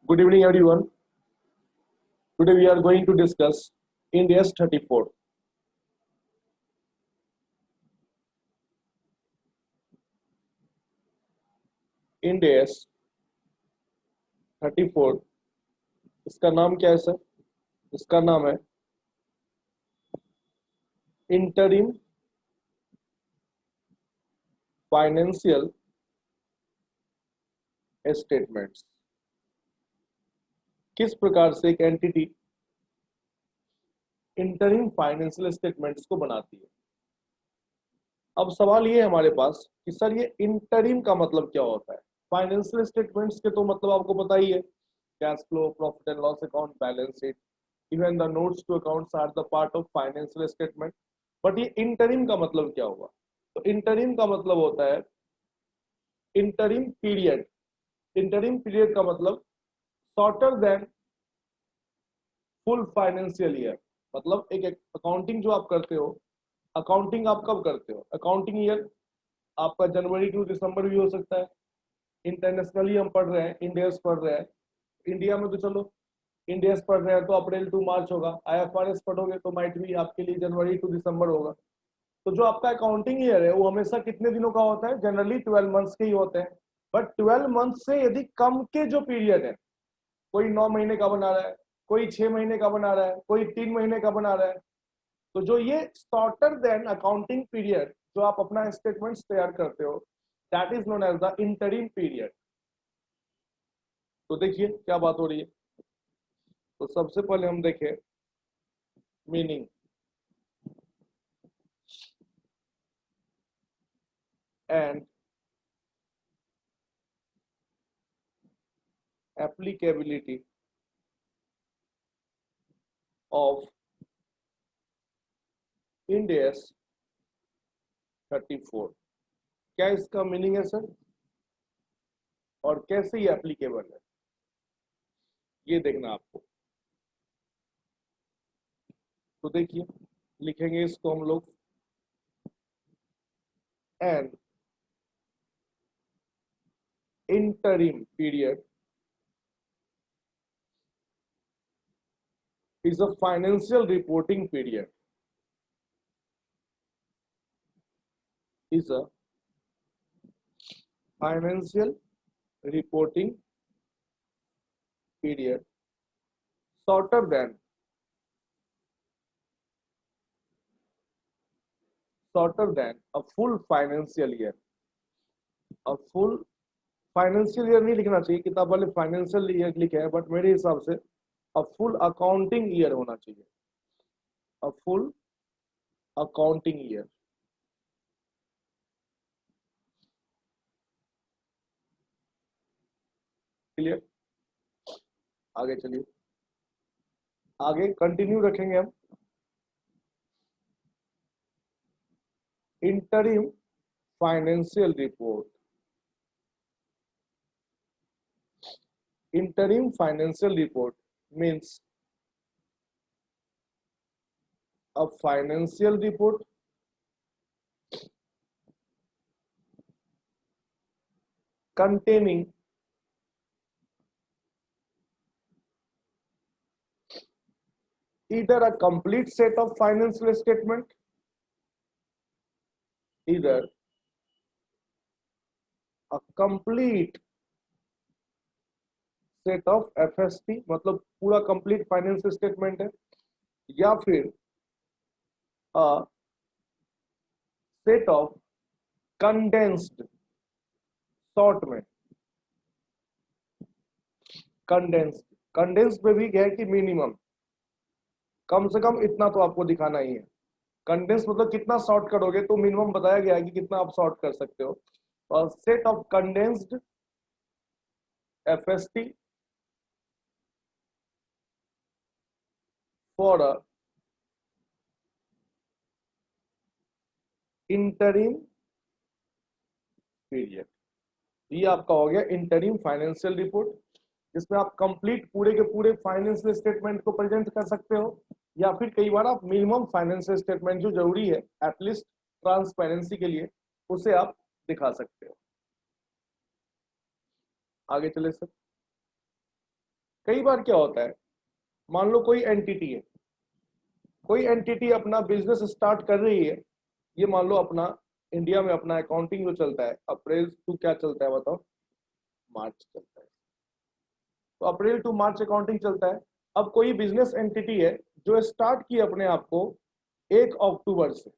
Good evening, everyone. Today we are going to discuss India's 34. India's 34. इसका नाम क्या है सर? इसका नाम है इंटरिम फाइनेंशियल स्टेटमेंट्स। किस प्रकार से एक एंटिटी इंटरिम फाइनेंशियल स्टेटमेंट्स को बनाती है। अब सवाल ये है हमारे पास कि सर ये इंटरिम का मतलब क्या होता है। फाइनेंशियल स्टेटमेंट्स के तो मतलब आपको पता ही है, cash flow, profit and loss account, balance sheet, even the notes to accounts are the part of financial statement. But ये इंटरिम का मतलब क्या हुआ? तो इंटरिम का मतलब होता है इंटरिम पीरियड। इंटरिम पीरियड का मतलब shorter than full financial year. मतलब एक अकाउंटिंग जो आप करते हो, अकाउंटिंग आप कब करते हो? अकाउंटिंग ईयर आपका जनवरी टू दिसंबर भी हो सकता है। इंटरनेशनली हम पढ़ रहे हैं, इंडियस पढ़ रहे हैं, इंडिया में तो चलो इंडियस पढ़ रहे हैं तो अप्रैल टू मार्च होगा। आईएफआरएस पढ़ोगे तो माइट भी आपके लिए जनवरी टू दिसंबर होगा। तो जो आपका अकाउंटिंग ईयर है वो हमेशा कितने दिनों का होता है? जनरली 12 मंथ्स के ही होते हैं। बट 12 मंथ से यदि कम के जो पीरियड है, कोई 9 महीने का बना रहा है, कोई 6 महीने का बना रहा है, कोई 3 महीने का बना रहा है, तो जो ये शॉर्टर देन अकाउंटिंग पीरियड जो आप अपना स्टेटमेंट्स तैयार करते हो, that is known as the interim period. तो देखिए क्या बात हो रही है। तो सबसे पहले हम देखें meaning and applicability of end S 34। क्या इसका मीनिंग है सर, और कैसे ये एप्लीकेबल है ये देखना आपको। तो देखिए लिखेंगे इसको हम लोग N interim period is a financial reporting period, is a financial reporting period shorter than a full financial year। a full financial year नहीं लिखना चाहिए, किताब वाले फाइनेंशियल ईयर लिखे हैं, बट मेरे हिसाब से अ फुल अकाउंटिंग ईयर होना चाहिए। A full accounting year. Clear? आगे चलिए, आगे कंटिन्यू रखेंगे हम। Interim financial report, interim financial report means a financial report containing either a complete set of financial statement, either a complete set of FST मतलब पूरा complete financial statement है, या फिर a set of condensed, short में condensed. Condensed में भी है कि मिनिमम कम से कम इतना तो आपको दिखाना ही है। कंडेंस मतलब कितना शॉर्ट करोगे, तो मिनिमम बताया गया है कि कितना आप शॉर्ट कर सकते हो। और set of condensed FST for a interim period. ये आपका हो गया इंटरिम फाइनेंशियल रिपोर्ट, जिसमें आप कंप्लीट पूरे के पूरे फाइनेंशियल स्टेटमेंट को प्रेजेंट कर सकते हो, या फिर कई बार आप मिनिमम फाइनेंशियल स्टेटमेंट जो जरूरी है एटलीस्ट ट्रांसपेरेंसी के लिए, उसे आप दिखा सकते हो। आगे चले सर। कई बार क्या होता है, मान लो कोई एंटिटी है, कोई एंटिटी अपना बिजनेस स्टार्ट कर रही है, ये मान लो अपना इंडिया में अपना अकाउंटिंग जो चलता है अप्रैल टू क्या चलता है बताओ, मार्च चलता है, तो अप्रैल टू मार्च अकाउंटिंग चलता है। अब कोई बिजनेस एंटिटी है जो स्टार्ट की अपने आप को 1 अक्टूबर से,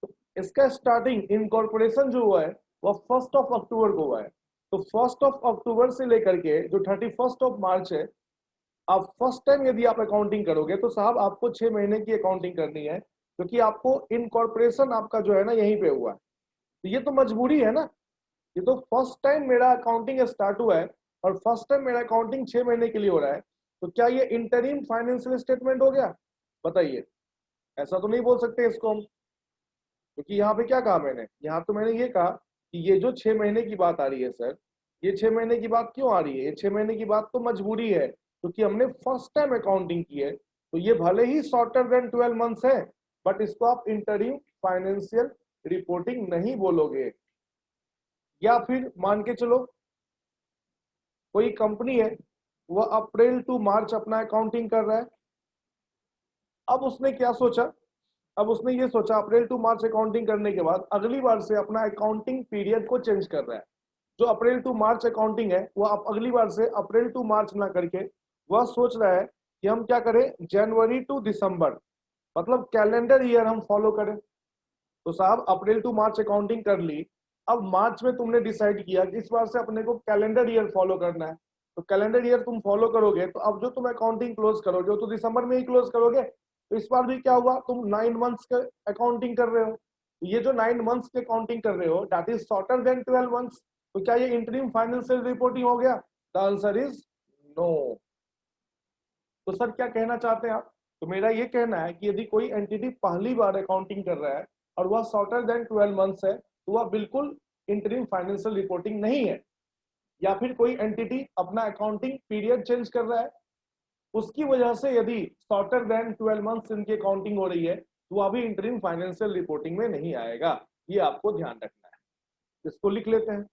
तो इसका स्टार्टिंग इनकॉर्पोरेशन जो हुआ है वह 1 अक्टूबर को हुआ है, तो 1 अक्टूबर से लेकर के जो 31 मार्च है, आप फर्स्ट टाइम यदि आप अकाउंटिंग करोगे तो साहब आपको 6 महीने की अकाउंटिंग करनी है, क्योंकि आपको इनकॉर्पोरेशन आपका जो है ना यहीं पे हुआ है, तो ये तो मजबूरी है ना। ये तो फर्स्ट टाइम मेरा अकाउंटिंग स्टार्ट हुआ है और फर्स्ट टाइम मेरा अकाउंटिंग 6 महीने के लिए हो रहा है, तो क्या ये इंटरिम फाइनेंशियल स्टेटमेंट हो गया? बताइए, ऐसा तो नहीं बोल सकते इसको हम, क्योंकि यहाँ पे क्या कहा मैंने, यहाँ तो मैंने ये कहा कि ये जो 6 महीने की बात आ रही है सर, ये 6 महीने की बात क्यों आ रही है? ये 6 महीने की बात तो मजबूरी है, क्योंकि हमने फर्स्ट टाइम अकाउंटिंग की है, तो ये भले ही शॉर्टर देन 12 मंथ्स है, बट इसको आप इंटरिम फाइनेंशियल रिपोर्टिंग नहीं बोलोगे। या फिर मान के चलो कोई कंपनी है, वह अप्रैल टू मार्च अपना अकाउंटिंग कर रहा है, अब उसने क्या सोचा, अब उसने ये सोचा अप्रैल टू मार्च अकाउंटिंग करने के बाद अगली बार से अपना अकाउंटिंग पीरियड को चेंज कर रहा है। जो अप्रैल टू मार्च अकाउंटिंग है वह आप अगली बार से अप्रैल टू मार्च ना करके वह सोच रहा है कि हम क्या करें, जनवरी टू दिसंबर, मतलब कैलेंडर ईयर हम फॉलो करें। तो साहब अप्रैल टू मार्च अकाउंटिंग कर ली, अब मार्च में तुमने डिसाइड किया कि इस बार से अपने को कैलेंडर ईयर फॉलो करना है, तो कैलेंडर ईयर तुम फॉलो करोगे, तो अब जो तुम अकाउंटिंग क्लोज करोगे तो दिसंबर में ही क्लोज करोगे। तो इस बार भी क्या हुआ, तुम 9 मंथ्स के अकाउंटिंग कर रहे हो, ये जो 9 मंथ्स के अकाउंटिंग कर रहे हो that is shorter than 12 months, तो क्या ये इंटरिम फाइनेंशियल रिपोर्टिंग हो गया? The answer is no. तो सर क्या कहना चाहते हैं आप? तो मेरा ये कहना है कि यदि कोई एंटिटी पहली बार अकाउंटिंग कर रहा है और वह शॉर्टर देन 12 मंथ्स है, तो वह बिल्कुल इंटरिम फाइनेंशियल रिपोर्टिंग नहीं है। या फिर कोई एंटिटी अपना अकाउंटिंग पीरियड चेंज कर रहा है, उसकी वजह से यदि शॉर्टर देन 12 मंथ्स इनकी अकाउंटिंग हो रही है, तो वह भी इंटरिम फाइनेंशियल रिपोर्टिंग में नहीं आएगा। ये आपको ध्यान रखना है, इसको लिख लेते हैं।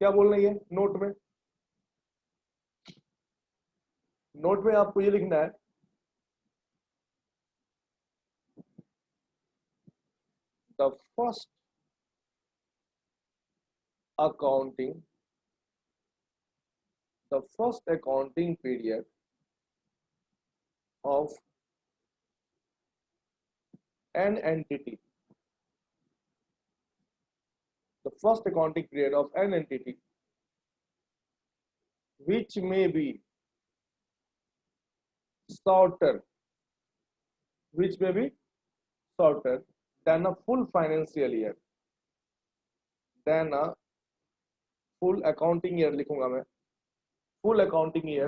क्या बोल रही है नोट में? नोट में आपको ये लिखना है, the first accounting the first accounting period of an entity, the first accounting period of an entity which may be shorter, which may be shorter than a full financial year, than a full accounting year लिखूंगा मैं, full accounting year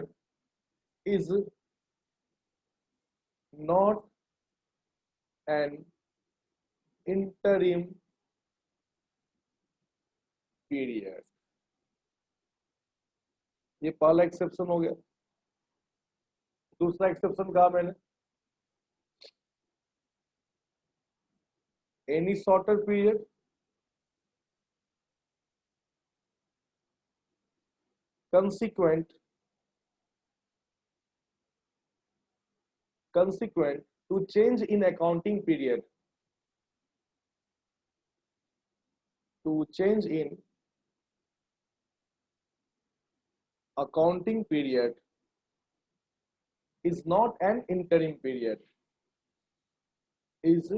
is not an interim period। ये पहला exception हो गया। दूसरा exception कहा मैंने, any shorter period consequent to change in accounting period, to change in accounting period is not an interim period, is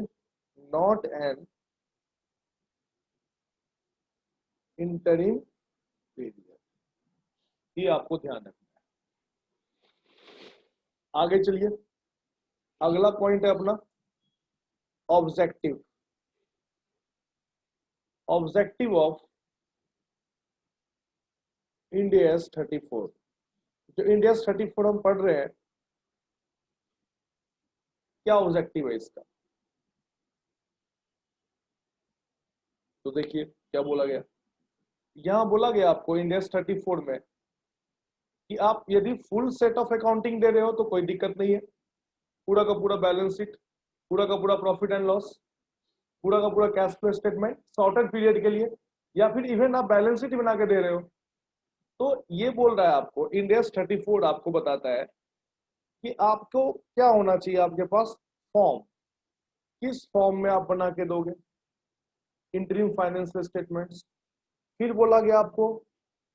not an interim period। ये आपको ध्यान रखना है। आगे चलिए, अगला पॉइंट है अपना ऑब्जेक्टिव। ऑब्जेक्टिव ऑफ इंडियाज 34, जो इंडियाज 34 हम पढ़ रहे हैं, क्या ऑब्जेक्टिव है इसका? तो देखिए क्या बोला गया, यहां बोला गया आपको इंडियाज 34 में कि आप यदि फुल सेट ऑफ अकाउंटिंग दे रहे हो तो कोई दिक्कत नहीं है, पूरा का पूरा बैलेंस शीट, पूरा का पूरा प्रॉफिट एंड लॉस, पूरा का पूरा cash flow statement shorted period के लिए, या फिर इवन आप बैलेंस शीट बना के दे रहे हो, तो ये बोल रहा है आपको, इंडेक्स 34 आपको बताता है कि आपको क्या होना चाहिए, आपके पास फॉर्म, किस फॉर्म में आप बना के दोगे इंटरिम फाइनेंशियल स्टेटमेंट्स। फिर बोला गया आपको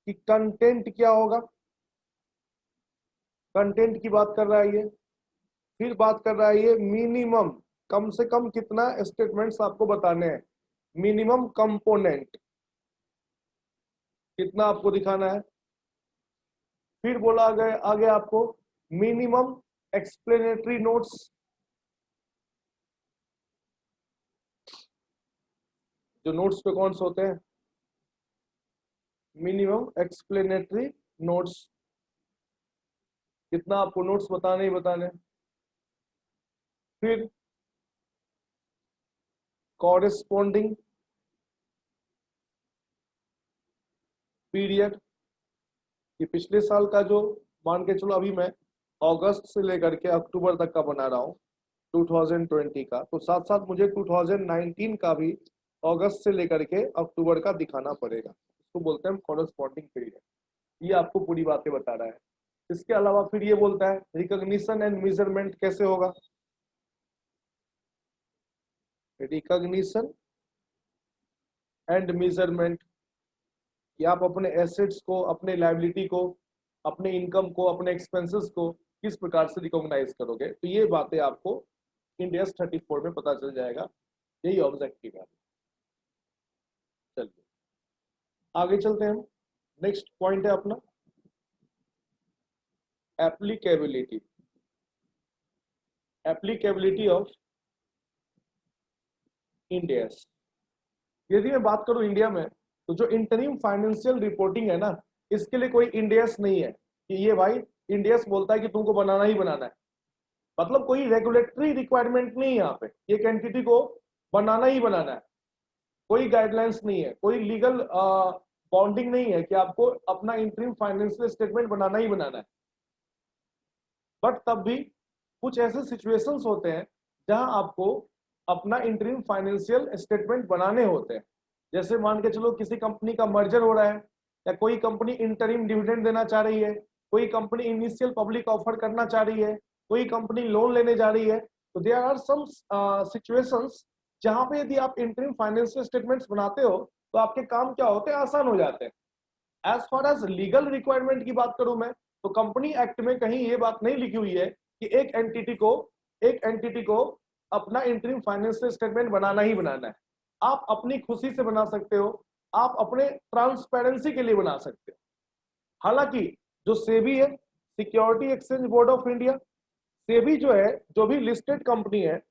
कि कंटेंट क्या होगा, कंटेंट की बात कर रहा है ये। फिर बात कर रहा है ये मिनिमम, कम से कम कितना स्टेटमेंट्स आपको बताने हैं, मिनिमम कंपोनेंट कितना आपको दिखाना है। फिर बोला गया आगे आपको मिनिमम एक्सप्लेनेटरी नोट्स, जो नोट्स पे कौन से होते हैं, मिनिमम एक्सप्लेनेटरी नोट्स, कितना आपको नोट्स बताने ही बताने। फिर कॉरेस्पॉन्डिंग पीरियड, कि पिछले साल का जो, मान के चलो अभी मैं अगस्त से लेकर के अक्टूबर तक का बना रहा हूँ 2020 का, तो साथ साथ मुझे 2019 का भी अगस्त से लेकर के अक्टूबर का दिखाना पड़ेगा। इसको बोलते हैं कॉरेस्पॉन्डिंग पीरियड। ये आपको पूरी बातें बता रहा है। इसके अलावा फिर ये बोलता है रिकॉग्निशन एंड मेजरमेंट कैसे होगा, रिकॉग्निशन एंड मेजरमेंट, कि आप अपने एसेट्स को, अपने लायबिलिटी को, अपने इनकम को, अपने एक्सपेंसेस को किस प्रकार से रिकॉग्नाइज करोगे। तो ये बातें आपको इंडेक्स 34 में पता चल जाएगा। यही ऑब्जेक्टिव है। चलिए आगे चलते हैं हम। नेक्स्ट पॉइंट है अपना एप्लीकेबिलिटी, एप्लीकेबिलिटी ऑफ इंडेक्स। यदि मैं बात करूं इंडिया में, तो जो इंटरिम फाइनेंशियल रिपोर्टिंग है ना, इसके लिए कोई इंडेक्स नहीं है कि ये भाई इंडेक्स बोलता है कि तुमको बनाना ही बनाना है। मतलब कोई रेगुलेटरी रिक्वायरमेंट नहीं है यहाँ पे, एक एंटिटी को बनाना ही बनाना है। कोई गाइडलाइंस नहीं है, कोई लीगल बाउंडिंग नहीं है कि आपको अपना इंटरिम फाइनेंशियल स्टेटमेंट बनाना ही बनाना है। बट तब भी कुछ ऐसे सिचुएशंस होते हैं जहां आपको अपना इंटरिम फाइनेंशियल स्टेटमेंट बनाने होते हैं। जैसे मान के चलो किसी कंपनी का मर्जर हो रहा है, या कोई कंपनी इंटरिम डिविडेंड देना चाह रही है, कोई कंपनी इनिशियल पब्लिक ऑफर करना चाह रही है, कोई कंपनी लोन लेने जा रही है। तो देयर आर सम सिचुएशंस जहां पे यदि आप इंटरिम फाइनेंशियल स्टेटमेंट्स बनाते हो तो आपके काम क्या होते हैं, आसान हो जाते हैं। As far as legal requirement की बात करूं मैं, तो कंपनी एक्ट में कहीं ये बात नहीं लिखी हुई है कि एक एंटिटी को अपना इंटरिम फाइनेंशियल स्टेटमेंट बनाना ही बनाना है। आप अपनी खुशी से बना सकते हो, आप अपने ट्रांसपेरेंसी के लिए बना सकते हो। हालांकि जो सेबी है, security exchange board of India, SEBI जो है, जो भी लिस्टेड कंपनी है,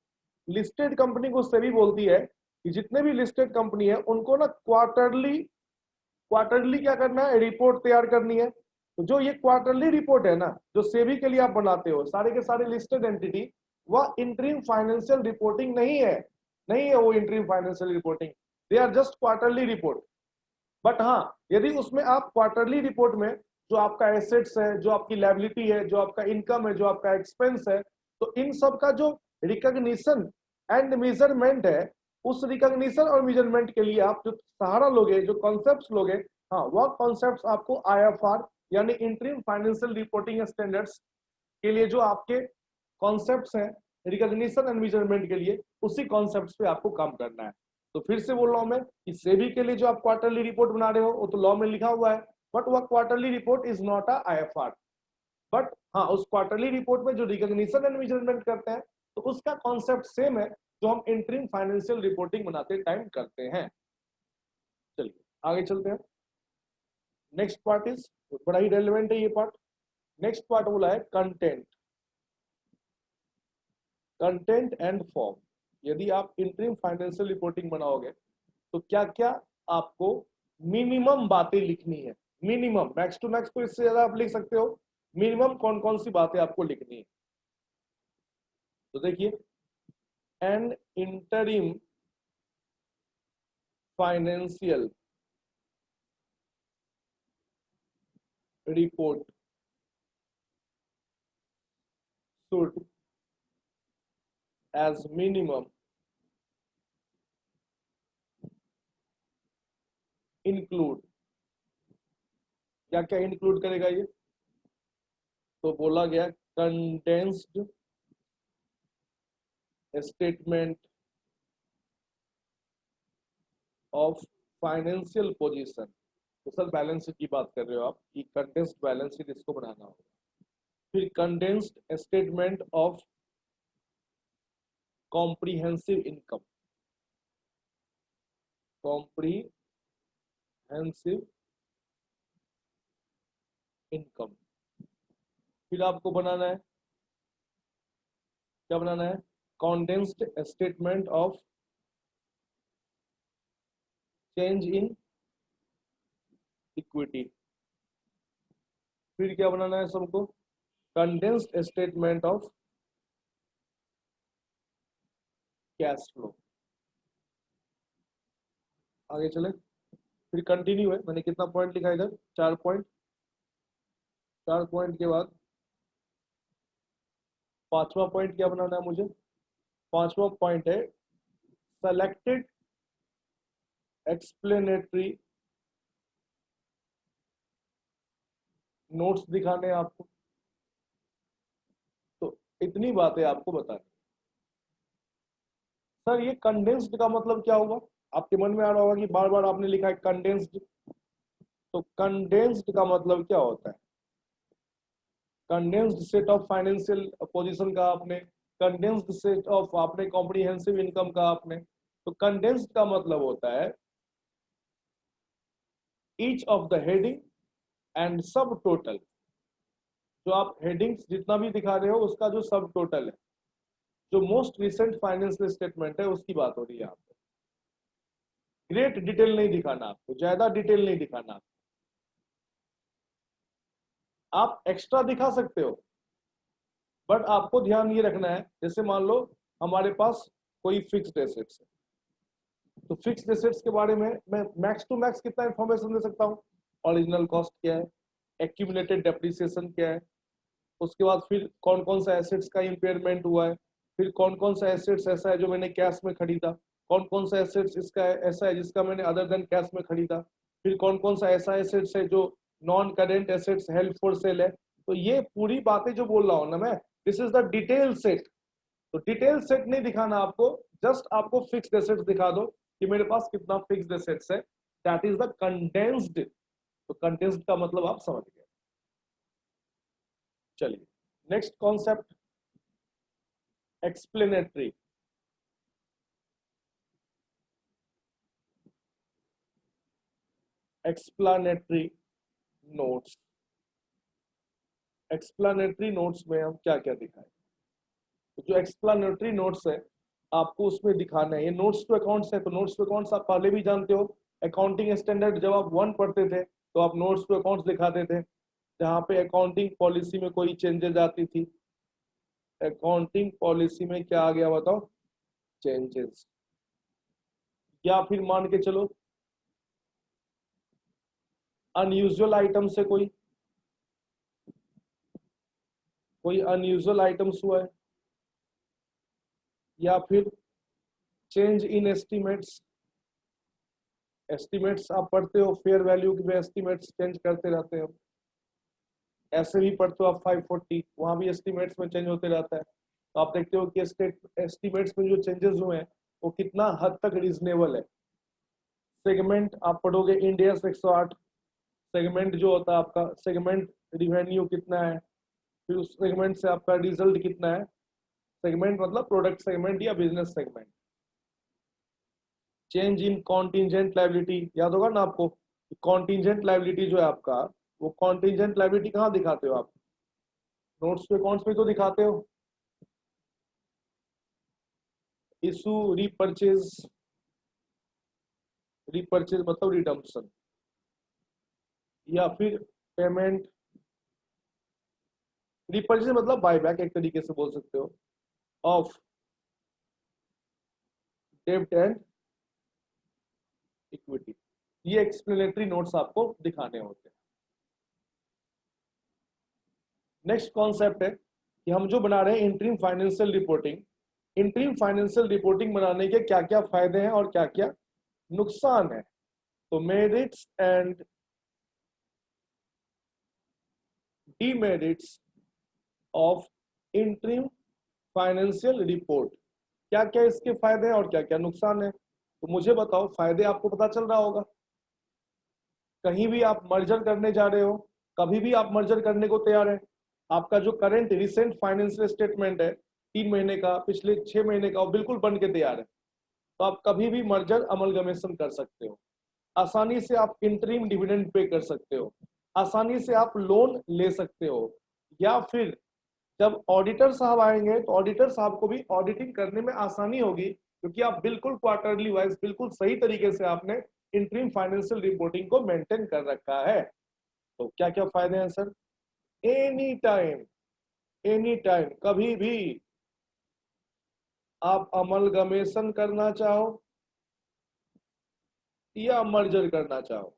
लिस्टेड कंपनी को सेबी बोलती है कि जितने भी लिस्टेड कंपनी है उनको ना क्वार्टरली, क्वार्टरली क्या करना है, रिपोर्ट तैयार करनी है। तो जो ये क्वार्टरली रिपोर्ट है ना, जो सेबी के लिए आप बनाते हो सारे के सारे लिस्टेड एंटिटी, वह इंटरिम फाइनेंशियल रिपोर्टिंग नहीं है, नहीं है वो interim financial reporting, they are just quarterly report. But हाँ, यदि उसमें आप क्वार्टरली रिपोर्ट में जो आपका एसेट्स है, जो आपकी लायबिलिटी है, जो आपका इनकम है, जो आपका एक्सपेंस है, तो इन सब का जो रिकॉग्निशन एंड मेजरमेंट है, उस रिकॉग्निशन और मेजरमेंट के लिए आप जो सहारा लोगे, जो कॉन्सेप्ट्स लोगे, हाँ, वह कॉन्सेप्ट्स आपको आईएफआर यानी इंटरिम फाइनेंशियल रिपोर्टिंग स्टैंडर्ड्स के लिए जो आपके कॉन्सेप्ट्स हैं रिकॉग्निशन एंड मेजरमेंट के लिए, उसी कॉन्सेप्ट्स पे आपको काम करना है। तो फिर से बोल रहा हूं मैं कि सेबी के लिए जो आप क्वार्टरली रिपोर्ट बना रहे हो वो तो लॉ में लिखा हुआ है, बट वह quarterly report is not a IFR. But हाँ, उस क्वार्टरली रिपोर्ट में जो रिकॉग्निशन एंड मेजरमेंट करते हैं, तो उसका कॉन्सेप्ट सेम है जो हम इंटरिम फाइनेंशियल रिपोर्टिंग बनाते टाइम करते हैं। चलिए आगे चलते हैं। नेक्स्ट पार्ट इज, बड़ा ही रेलिवेंट है ये पार्ट। नेक्स्ट पार्ट बोला है कंटेंट, कंटेंट एंड फॉर्म। यदि आप इंटरिम फाइनेंशियल रिपोर्टिंग बनाओगे तो क्या क्या आपको मिनिमम बातें लिखनी है, मिनिमम, मैक्स टू मैक्स तो इससे ज्यादा आप लिख सकते हो, मिनिमम कौन कौन सी बातें आपको लिखनी है। तो देखिए, an interim financial report should as minimum include क्या क्या इंक्लूड करेगा ये? तो बोला गया condensed statement of financial position. तो सर बैलेंस शीट की बात कर रहे हो आप कि कंडेंस्ड बैलेंस शीट इसको बनाना होगा। फिर condensed statement of comprehensive income, comprehensive income. फिर आपको बनाना है, क्या बनाना है? Condensed statement of change in equity. फिर क्या बनाना है सबको? Condensed statement of cash flow. आगे चले, फिर कंटिन्यू है। मैंने कितना पॉइंट लिखा इधर? 4 पॉइंट। 4 पॉइंट के बाद 5वां पॉइंट क्या बनाना है मुझे? 5वां पॉइंट है सेलेक्टेड एक्सप्लेनेटरी नोट्स दिखाने हैं आपको। तो इतनी बातें आपको बतानी। सर ये कंडेंस्ड का मतलब क्या हुआ? आपके मन में आ रहा होगा कि बार बार आपने लिखा है कंडेंस्ड। तो कंडेंस्ड का मतलब क्या होता है? Condensed set of financial position का आपने, कंडेंस्ड सेट ऑफ आपने कॉम्प्रिहेंसिव इनकम का आपने। तो कंडेंस्ड का मतलब होता है each of the heading and सब टोटल। जो आप हेडिंग्स जितना भी दिखा रहे हो उसका जो सब टोटल है, जो मोस्ट रिसेंट फाइनेंशियल स्टेटमेंट है उसकी बात हो रही है यहाँ पे। ग्रेट डिटेल नहीं दिखाना आपको, ज्यादा डिटेल नहीं दिखाना आपको। आप एक्स्ट्रा दिखा सकते हो, बट आपको ध्यान ये रखना है, जैसे मान लो हमारे पास कोई फिक्स्ड एसेट्स है, तो फिक्स्ड एसेट्स के बारे में मैं मैक्स टू मैक्स कितना इंफॉर्मेशन दे सकता हूँ? ओरिजिनल कॉस्ट क्या है, एक्यूमुलेटेड डेप्रिसिएशन क्या है, उसके बाद फिर कौन कौन सा एसेट्स का इंपेयरमेंट हुआ है, फिर कौन कौन सा एसेट्स ऐसा है जो मैंने कैश में खरीदा, कौन कौन सा एसेट्स इसका ऐसा है जिसका मैंने अदर देन कैश में खरीदा, फिर कौन कौन सा ऐसा एसेट्स है जो non current assets held for sale है। तो ये पूरी बातें जो बोल रहा हूँ ना मैं, this is the detail set. तो डिटेल सेट नहीं दिखाना आपको, जस्ट आपको फिक्स्ड एसेट्स दिखा दो कि मेरे पास कितना फिक्स्ड एसेट्स है, दैट इज द कंडेंस्ड। तो कंडेंस्ड का मतलब आप समझ गए। चलिए next concept, explanatory. Explanatory notes. Explanatory notes में हम क्या क्या दिखाएं? तो जो एक्सप्लेनेटरी नोट्स है आपको उसमें दिखाना है, ये नोट्स टू अकाउंट्स है। तो नोट्स टू अकाउंट्स आप पहले भी जानते हो, अकाउंटिंग स्टैंडर्ड जब आप 1 पढ़ते थे तो आप नोट्स टू अकाउंट्स दिखाते थे, जहाँ पे अकाउंटिंग पॉलिसी में कोई चेंजेस आती थी। अकाउंटिंग पॉलिसी में क्या आ गया बताओ? चेंजेस। या फिर मान के चलो अनयूजुअल आइटम से कोई अनयूजुअल आइटम्स हुआ है, या फिर चेंज इन एस्टिमेट्स। एस्टिमेट्स आप पढ़ते हो, फेयर वैल्यू में एस्टिमेट्स चेंज करते रहते हो। ऐसे भी पढ़ते हो आप 540, वहां भी एस्टिमेट्स में चेंज होते रहता है। तो आप देखते हो कि एस्टिमेट्स में जो चेंजेस हुए हैं वो कितना हद तक रीजनेबल है। सेगमेंट आप पढ़ोगे, इंडिया 108 सेगमेंट जो होता है आपका, सेगमेंट रिवेन्यू कितना है, फिर उस सेगमेंट से आपका रिजल्ट कितना है। सेगमेंट मतलब प्रोडक्ट सेगमेंट या business segment. Change in contingent liability, याद होगा ना आपको? कॉन्टिजेंट लायबिलिटी जो है आपका, वो कॉन्टिजेंट लायबिलिटी कहाँ दिखाते हो आप? नोट्स पे अकाउंट्स पे तो दिखाते हो। इशू, रीपरचेज, रीपरचेज मतलब रिडम्पशन, या फिर पेमेंट। रीपरचेज मतलब बायबैक एक तरीके से बोल सकते हो, ऑफ डेब्ट एंड इक्विटी। ये एक्सप्लेनेटरी नोट्स आपको दिखाने होते हैं। नेक्स्ट कॉन्सेप्ट है कि हम जो बना रहे हैं interim financial reporting. Interim financial reporting बनाने के क्या क्या फायदे हैं और क्या क्या नुकसान है। तो merits and demerits of interim financial report. क्या क्या इसके फायदे हैं और क्या क्या नुकसान है, तो मुझे बताओ। फायदे आपको पता चल रहा होगा। कहीं भी आप मर्जर करने जा रहे हो, कभी भी आप मर्जर करने को तैयार है, आपका जो करंट रिसेंट फाइनेंशियल स्टेटमेंट है 3 महीने का, पिछले 6 महीने का, वो बिल्कुल बन के तैयार है, तो आप कभी भी मर्जर अमलगमेशन कर सकते हो। आसानी से आप इंटरिम डिविडेंड पे कर सकते हो, आसानी से आप लोन ले सकते हो, या फिर जब ऑडिटर साहब आएंगे तो ऑडिटर साहब को भी ऑडिटिंग करने में आसानी होगी, क्योंकि आप बिल्कुल क्वार्टरली वाइज बिल्कुल सही तरीके से आपने इंटरिम फाइनेंशियल रिपोर्टिंग को मेंटेन कर रखा है। तो क्या क्या फायदे हैं सर? एनी टाइम कभी भी आप अमलगमेशन करना चाहो या मर्जर करना चाहो,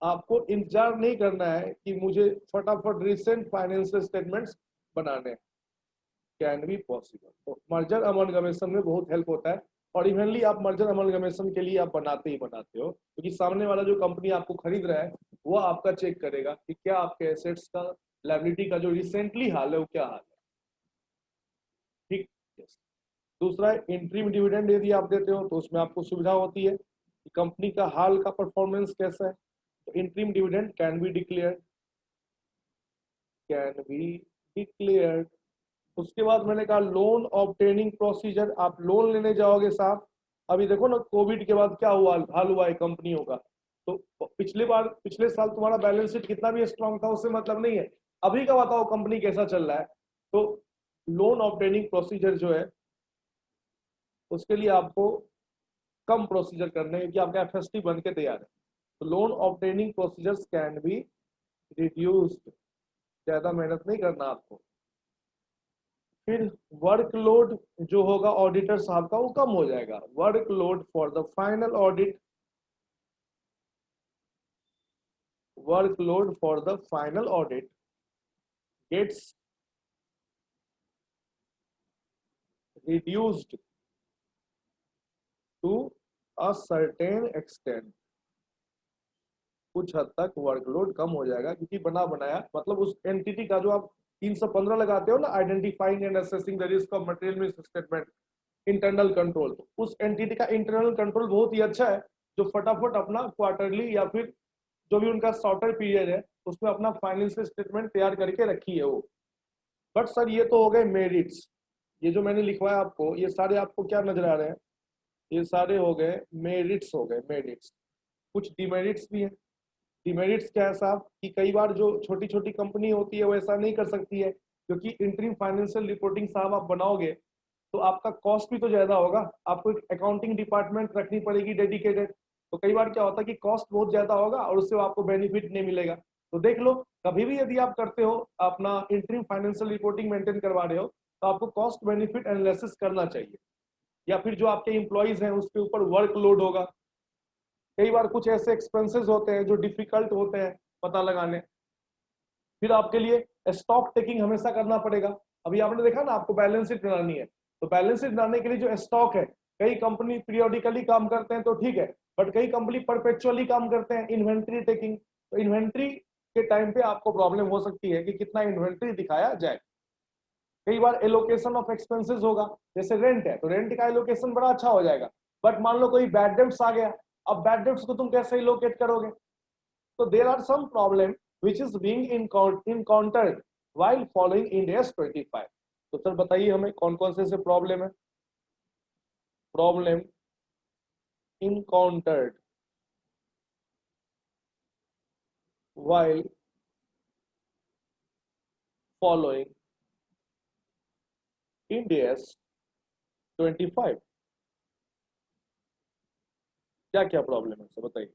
आपको इंतजार नहीं करना है कि मुझे फटाफट रिसेंट फाइनेंशियल स्टेटमेंट्स बनाने हैं। Can be possible. तो मर्जर अमलगमेशन में बहुत हेल्प होता है, और इवनली आप मर्जर अमलगमेशन के लिए आप बनाते ही बनाते हो, क्योंकि सामने वाला जो कंपनी आपको खरीद रहा है वो आपका चेक करेगा कि क्या आपके एसेट्स का, लायबिलिटी का जो रिसेंटली हाल है वो क्या हाल है। ठीक। यस। दूसरा, इंटरिम डिविडेंड यदि आप देते हो तो उसमें आपको सुविधा होती है कि कंपनी का हाल का परफॉर्मेंस कैसा है, तो interim dividend can be declared. उसके बाद मैंने कहा लोन ऑब्टेनिंग प्रोसीजर। आप लोन लेने जाओगे साहब, अभी देखो ना कोविड के बाद क्या हुआ, हाल हुआ है कंपनियों का। तो पिछले साल तुम्हारा बैलेंस शीट कितना भी स्ट्रांग था उससे मतलब नहीं है, अभी का बताओ कंपनी कैसा चल रहा है। तो लोन ऑब्टेनिंग प्रोसीजर जो है उसके लिए आपको कम प्रोसीजर करने हैं, कि आपका एफएसटी बन के तैयार है। तो loan obtaining procedures can be reduced, ज्यादा मेहनत नहीं करना आपको। फिर वर्कलोड जो होगा ऑडिटर साहब का वो कम हो जाएगा। Workload for the final audit, workload for the final audit gets reduced to a certain extent. कुछ हद तक वर्कलोड कम हो जाएगा, क्योंकि बना बनाया मतलब उस एंटिटी का जो आप 315 लगाते हो ना, identifying and assessing the risk of material miss statement, internal control, तो उस एंटिटी का इंटरनल कंट्रोल बहुत ही अच्छा है, जो फटाफट अपना क्वार्टरली या फिर जो भी उनका शॉर्टर पीरियड है उसमें अपना फाइनेंशियल स्टेटमेंट तैयार करके रखी है वो। बट सर ये तो हो गए मेरिट्स, ये जो मैंने लिखवाया आपको ये सारे आपको क्या नजर आ रहे हैं, ये सारे हो गए मेरिट्स, हो गए मेरिट्स। कुछ डिमेरिट्स भी हैं। डिमेरिट्स क्या है साहब, कि कई बार जो छोटी छोटी कंपनी होती है वो ऐसा नहीं कर सकती है, क्योंकि इंटरिम फाइनेंशियल रिपोर्टिंग साहब आप बनाओगे तो आपका कॉस्ट भी तो ज्यादा होगा, आपको एक अकाउंटिंग डिपार्टमेंट रखनी पड़ेगी डेडिकेटेड। तो कई बार क्या होता है कि कॉस्ट बहुत ज्यादा होगा और उससे आपको बेनिफिट नहीं मिलेगा। तो देख लो, कभी भी यदि आप करते हो अपना इंटरिम फाइनेंशियल रिपोर्टिंग मेंटेन करवा रहे हो तो आपको कॉस्ट बेनिफिट एनालिसिस करना चाहिए, या फिर जो आपके इंप्लॉइज हैं उसके ऊपर वर्कलोड होगा। कई बार कुछ ऐसे एक्सपेंसेस होते हैं जो डिफिकल्ट होते हैं पता लगाने, फिर आपके लिए स्टॉक टेकिंग हमेशा करना पड़ेगा। अभी आपने देखा ना, आपको बैलेंस शीट बनानी है, तो बैलेंस शीट बनाने के लिए जो स्टॉक है, कई कंपनी पीरियोडिकली काम करते हैं तो ठीक है, बट कई कंपनी परपेचुअली काम करते हैं, इन्वेंट्री टेकिंग। तो इन्वेंट्री के टाइम पे आपको प्रॉब्लम हो सकती है कि कितना इन्वेंट्री दिखाया जाए। कई बार एलोकेशन ऑफ एक्सपेंसेस होगा, जैसे रेंट है तो रेंट का एलोकेशन बड़ा अच्छा हो जाएगा, बट मान लो कोई बैड डेब्ट्स आ गया, अब बैड डेब्ट्स को तुम कैसे एलोकेट करोगे? So there are some problem which is being encountered while following Ind AS 25। तो सर बताइए हमें कौन कौन से प्रॉब्लम है? Problem encountered while following Ind AS 25। क्या क्या प्रॉब्लम है सर बताइए।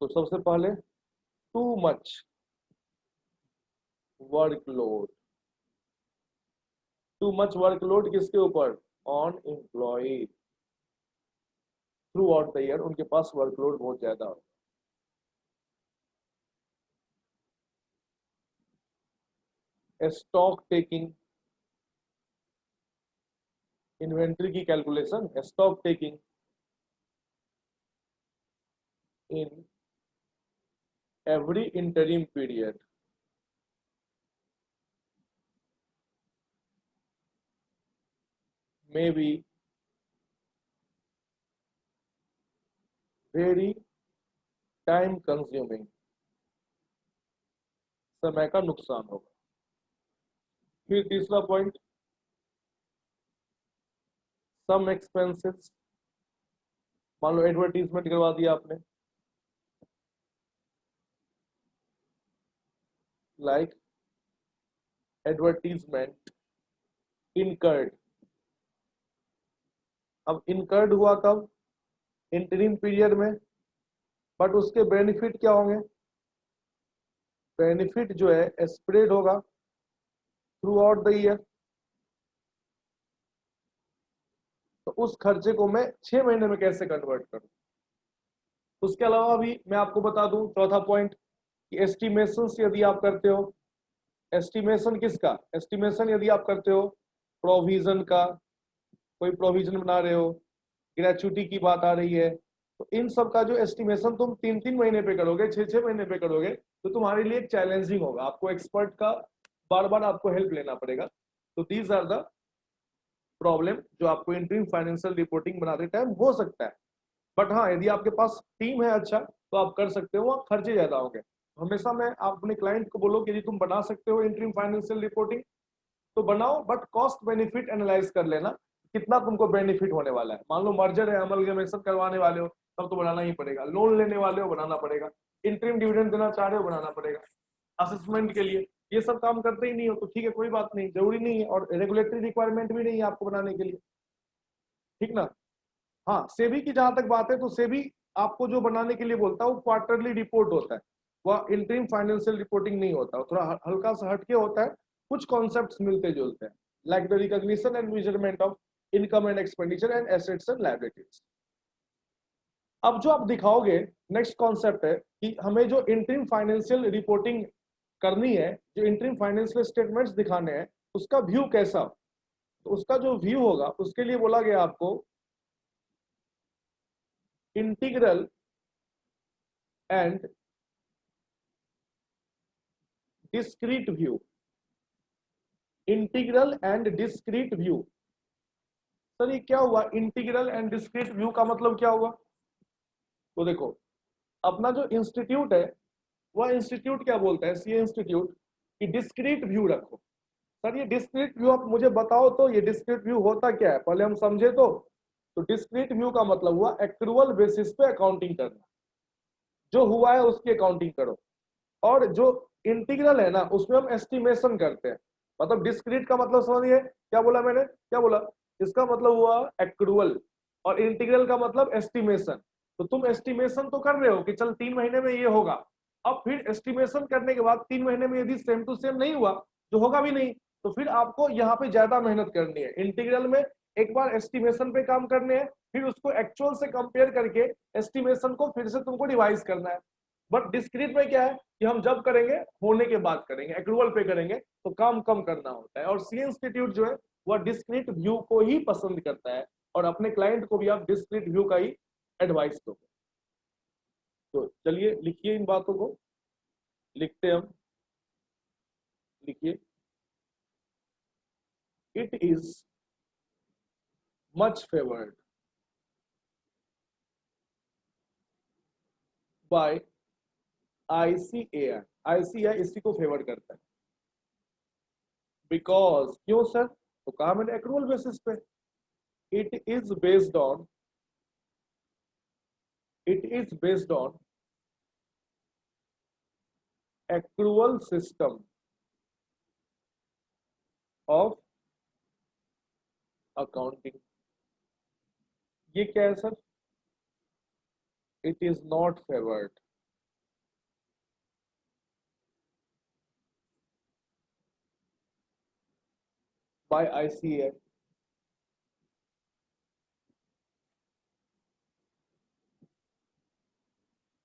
तो सबसे पहले too much workload. Too much workload किसके ऊपर? On employ. Throughout the year उनके पास वर्कलोड बहुत ज्यादा हो। स्टॉक टेकिंग, इन्वेंट्री की calculation, stock taking in every interim period may be very time consuming, समय का नुकसान होगा। फिर तीसरा पॉइंट, सम एक्सपेंसेस, मान लो एडवर्टीजमेंट करवा दिया आपने, लाइक एडवर्टीजमेंट इनकर्ड। अब इनकर्ड हुआ कब? इंटरिम पीरियड में, बट उसके बेनिफिट क्या होंगे? बेनिफिट जो है स्प्रेड होगा थ्रू आउट द ईयर। तो उस खर्चे को मैं 6 महीने में कैसे कन्वर्ट करूं? उसके अलावा भी मैं आपको बता दूं चौथा पॉइंट कि एस्टिमेशन यदि आप करते हो, एस्टिमेशन किसका? एस्टिमेशन यदि आप करते हो प्रोविजन का, कोई प्रोविजन बना रहे हो, ग्रेचुटी की बात आ रही है, तो इन सब का जो एस्टिमेशन तुम 3-3 महीने पे करोगे, 6-6 महीने पे करोगे, तो तुम्हारे लिए चैलेंजिंग होगा। आपको एक्सपर्ट का बार बार आपको हेल्प लेना पड़ेगा। तो दीज आर द प्रॉब्लम जो आपको इंटरिम फाइनेंशियल रिपोर्टिंग बनाते टाइम हो सकता है। बट हाँ, यदि आपके पास टीम है अच्छा, तो आप कर सकते हो, वहाँ खर्चे ज्यादा होंगे। हमेशा मैं आप अपने क्लाइंट को बोलो कि यदि तुम बना सकते हो इंटरिम फाइनेंशियल रिपोर्टिंग तो बनाओ, बट कॉस्ट बेनिफिट एनालाइज कर लेना कितना तुमको बेनिफिट होने वाला है। मान लो मर्जर है, अमलगमेशन करवाने वाले हो, तब तो बनाना ही पड़ेगा। लोन लेने वाले हो, बनाना पड़ेगा। इंटरिम डिविडेंड देना चाह रहे हो, बनाना पड़ेगा। असेसमेंट के लिए ये सब काम करते ही नहीं हो तो ठीक है, कोई बात नहीं, जरूरी नहीं है, और रेगुलेटरी रिक्वायरमेंट भी नहीं है आपको बनाने के लिए, ठीक ना। हाँ, सेबी की जहां तक बात है, तो सेबी आपको जो बनाने के लिए बोलता है वो क्वार्टरली रिपोर्ट होता है, वह इंटरिम फाइनेंशियल रिपोर्टिंग नहीं होता, थोड़ा हल्का सा हटके होता है, कुछ कॉन्सेप्ट्स मिलते जुलते हैं, like the recognition and measurement of income and expenditure and assets and liabilities. अब जो आप दिखाओगे, नेक्स्ट कॉन्सेप्ट है कि हमें जो इंटरिम फाइनेंशियल रिपोर्टिंग करनी है, जो इंटरिम फाइनेंशियल स्टेटमेंट्स दिखाने हैं, उसका व्यू कैसा। तो उसका जो व्यू होगा, उसके लिए बोला गया आपको integral and discrete view. Integral and discrete view. Sir ये क्या हुआ? इंटीग्रल एंड डिस्क्रीट व्यू का मतलब क्या हुआ? तो देखो, अपना जो इंस्टीट्यूट है, वह इंस्टीट्यूट क्या बोलता है, सीए इंस्टीट्यूट, कि डिस्क्रीट व्यू रखो। सर ये डिस्क्रीट व्यू आप मुझे बताओ, तो ये डिस्क्रीट व्यू होता क्या है, पहले हम समझे तो डिस्क्रीट व्यू का मतलब हुआ एक्चुअल बेसिस पे अकाउंटिंग करना, जो हुआ है उसकी अकाउंटिंग करो। और जो इंटीग्रल है ना, उसमें हम एस्टिमेशन करते हैं। मतलब डिस्क्रीट का मतलब समझिए, क्या बोला मैंने, क्या बोला? इसका मतलब हुआ एक्रूअल, और इंटीग्रल का मतलब एस्टिमेशन। तो तुम एस्टिमेशन तो कर रहे हो कि चल 3 महीने में ये होगा। अब फिर एस्टिमेशन करने के बाद 3 महीने में यदि सेम टू सेम नहीं हुआ, जो होगा भी नहीं, तो फिर आपको यहाँ पे ज्यादा मेहनत करनी है। इंटीग्रल में एक बार एस्टिमेशन पे काम करने हैं, फिर उसको एक्चुअल से कंपेयर करके एस्टिमेशन को फिर से तुमको रिवाइज करना है। बट डिस्क्रीट में क्या है कि हम जब करेंगे होने के बाद करेंगे, एक्रूवल पे करेंगे, तो काम कम करना होता है। और सी इंस्टीट्यूट जो है वह डिस्क्रीट व्यू को ही पसंद करता है, और अपने क्लाइंट को भी आप डिस्क्रीट व्यू का ही एडवाइस दो। तो चलिए लिखिए इन बातों को, लिखते हम, लिखिए। It is much favoured by ICAI. ICAI इसी को फेवर करता है। बिकॉज, क्यों सर? तो कहा मैंने एक्रूवल बेसिस पे। It is based on, it is based on accrual system of accounting। ये क्या है sir? it is not favored by ICAI।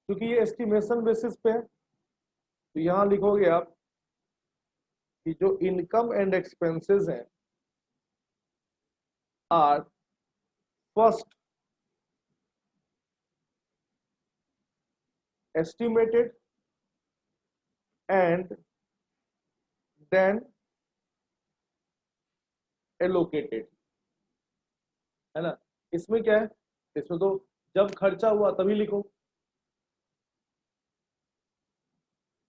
क्योंकि ये एस्टिमेशन बेसिस पे है, तो यहां लिखोगे आप कि जो इनकम एंड एक्सपेंसेस हैं are first estimated and then allocated, है ना। इसमें क्या है, इसमें तो जब खर्चा हुआ तभी लिखो,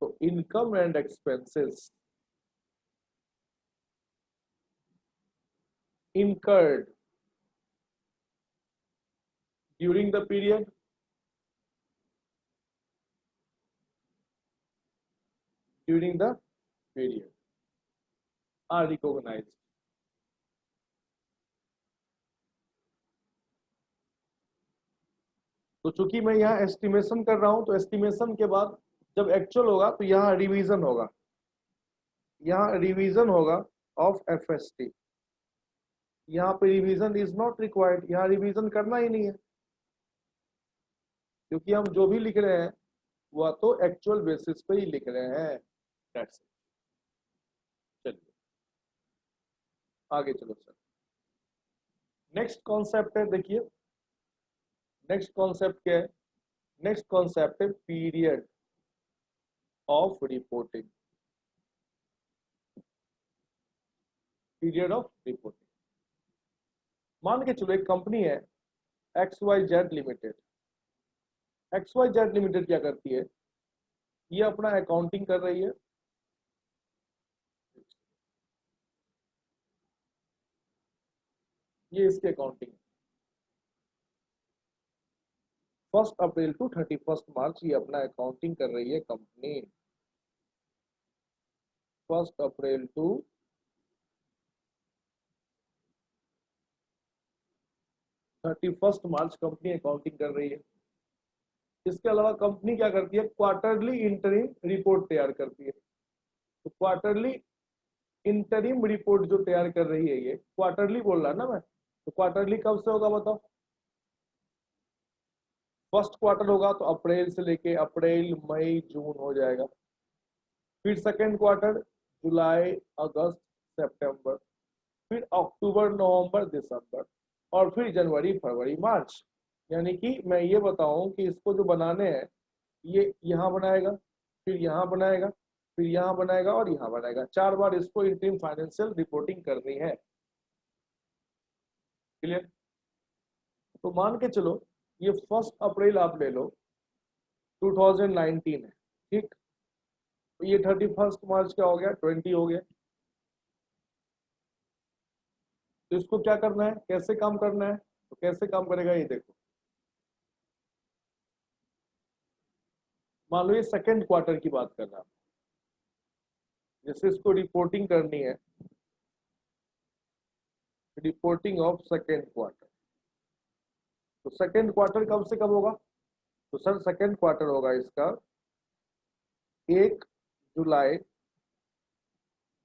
तो income and expenses incurred during the period are recognized. तो चूंकि मैं यहाँ एस्टिमेशन कर रहा हूं, तो एस्टिमेशन के बाद जब एक्चुअल होगा तो यहाँ रिवीजन होगा, यहाँ रिवीजन होगा ऑफ एफएसटी। यहाँ पे रिवीजन इज नॉट रिक्वायर्ड, यहाँ रिवीजन करना ही नहीं है, क्योंकि हम जो भी लिख रहे हैं वह तो एक्चुअल बेसिस पे ही लिख रहे हैं। That's it. चलिए आगे चलो सर। नेक्स्ट कॉन्सेप्ट है, देखिए नेक्स्ट कॉन्सेप्ट क्या है, नेक्स्ट कॉन्सेप्ट है period of reporting. Period of reporting, मान के चलो एक कंपनी है XYZ लिमिटेड। XYZ लिमिटेड क्या करती है, ये अपना अकाउंटिंग कर रही है, ये इसके अकाउंटिंग 1 अप्रैल टू 31 मार्च, ये अपना अकाउंटिंग कर रही है कंपनी। 1 अप्रैल टू 31 मार्च कंपनी अकाउंटिंग कर रही है। इसके अलावा कंपनी क्या करती है, क्वार्टरली इंटरिम रिपोर्ट तैयार करती है। तो क्वार्टरली इंटरिम रिपोर्ट जो तैयार कर रही है, ये क्वार्टरली बोल रहा है ना मैं, तो क्वार्टरली कब से होगा बताओ। फर्स्ट क्वार्टर होगा तो अप्रैल से लेके अप्रैल मई जून हो जाएगा, फिर सेकेंड क्वार्टर जुलाई अगस्त सितंबर, फिर अक्टूबर नवंबर दिसंबर, और फिर जनवरी फरवरी मार्च। यानी कि मैं ये बताऊं कि इसको जो बनाने हैं, ये यहाँ बनाएगा, फिर यहाँ बनाएगा, फिर यहाँ बनाएगा और यहाँ बनाएगा, 4 बार इसको इंटरिम फाइनेंशियल रिपोर्टिंग करनी है। क्लियर। तो मान के चलो ये 1 अप्रैल आप ले लो 2019 है, ठीक। तो ये 31 मार्च क्या हो गया, 20 हो गया। तो इसको क्या करना है, कैसे काम करना है, तो कैसे काम करेगा ये देखो। मान लो ये सेकेंड क्वार्टर की बात कर रहा हूं, जैसे इसको रिपोर्टिंग करनी है, रिपोर्टिंग ऑफ सेकेंड क्वार्टर। तो सेकेंड क्वार्टर कब से कब होगा, तो सर सेकेंड क्वार्टर होगा इसका 1 जुलाई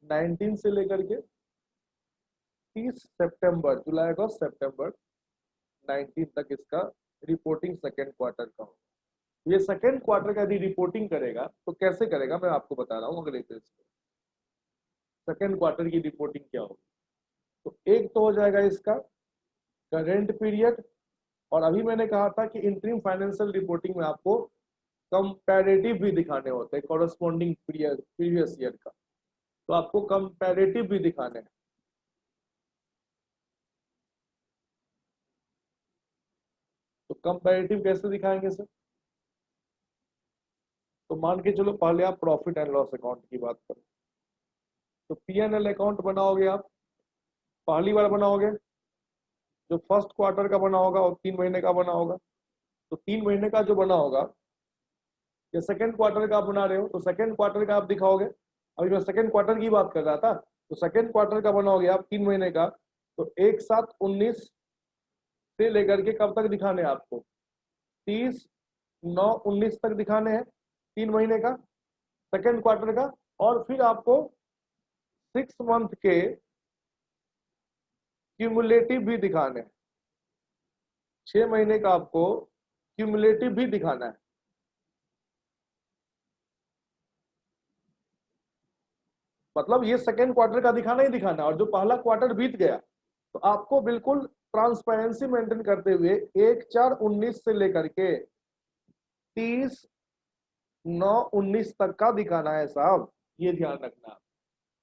19 से लेकर के 30 सितंबर, जुलाई अगस्त सितंबर 19 तक इसका रिपोर्टिंग सेकेंड क्वार्टर का होगा। ये सेकेंड क्वार्टर का यदि रिपोर्टिंग करेगा तो कैसे करेगा, मैं आपको बता रहा हूँ अगले पेज पे। सेकेंड क्वार्टर की रिपोर्टिंग क्या होगी, तो एक तो हो जाएगा इसका करेंट पीरियड, और अभी मैंने कहा था कि इंटरिम फाइनेंशियल रिपोर्टिंग में आपको कंपैरेटिव भी दिखाने होते हैं, कॉरेस्पॉन्डिंग पीरियड प्रीवियस ईयर का, तो आपको कंपैरेटिव भी दिखाने हैं। तो कंपैरेटिव कैसे दिखाएंगे सर, तो मान के चलो पहले आप प्रॉफिट एंड लॉस अकाउंट की बात करो, तो P&L अकाउंट बनाओगे आप, पहली बार बनाओगे, जो फर्स्ट क्वार्टर का बना होगा और 3 महीने का बना होगा, तो 3 महीने का जो बना होगा, या सेकेंड क्वार्टर का आप बना रहे हो तो सेकेंड क्वार्टर का आप दिखाओगे। अभी मैं सेकेंड क्वार्टर की बात कर रहा था, तो सेकेंड क्वार्टर का बनाओगे आप 3 महीने का, तो 1/7/19 से लेकर के कब तक दिखाने हैं आपको, 30/9/19 तक दिखाने हैं, 3 महीने का सेकेंड क्वार्टर का। और फिर आपको 6 मंथ के क्यूमुलेटिव भी दिखाने हैं, 6 महीने का आपको क्यूमुलेटिव भी दिखाना है। मतलब ये सेकेंड क्वार्टर का दिखाना ही दिखाना है, और जो पहला क्वार्टर बीत गया तो आपको बिल्कुल ट्रांसपेरेंसी मेंटेन करते हुए 1/4/19 से लेकर के 30 9-19 तक का दिखाना है साहब, ये ध्यान रखना।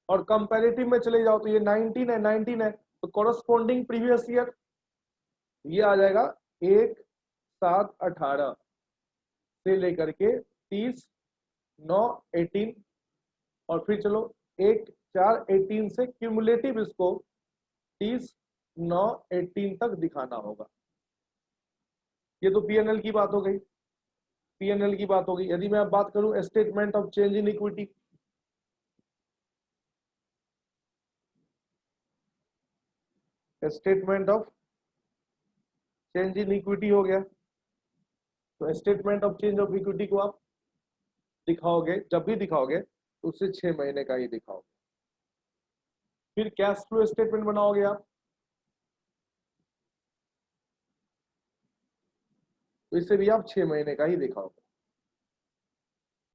और कंपैरेटिव में चले जाओ तो ये 19 है तो कॉरस्पॉन्डिंग प्रीवियस ईयर ये आ जाएगा 1/7/18 से लेकर के 30/9/18 और फिर चलो 1/4/18 से क्यूमुलेटिव इसको 30/9/18 तक दिखाना होगा। ये तो पीएनएल की बात हो गई, पीएनएल की बात होगी। यदि मैं अब बात करूं statement of change in equity, statement of change in equity हो गया, तो statement of change of equity को आप दिखाओगे, जब भी दिखाओगे तो उससे 6 महीने का ही दिखाओगे। फिर कैश फ्लो स्टेटमेंट बनाओगे आप, तो इससे भी आप 6 महीने का ही दिखाओगे।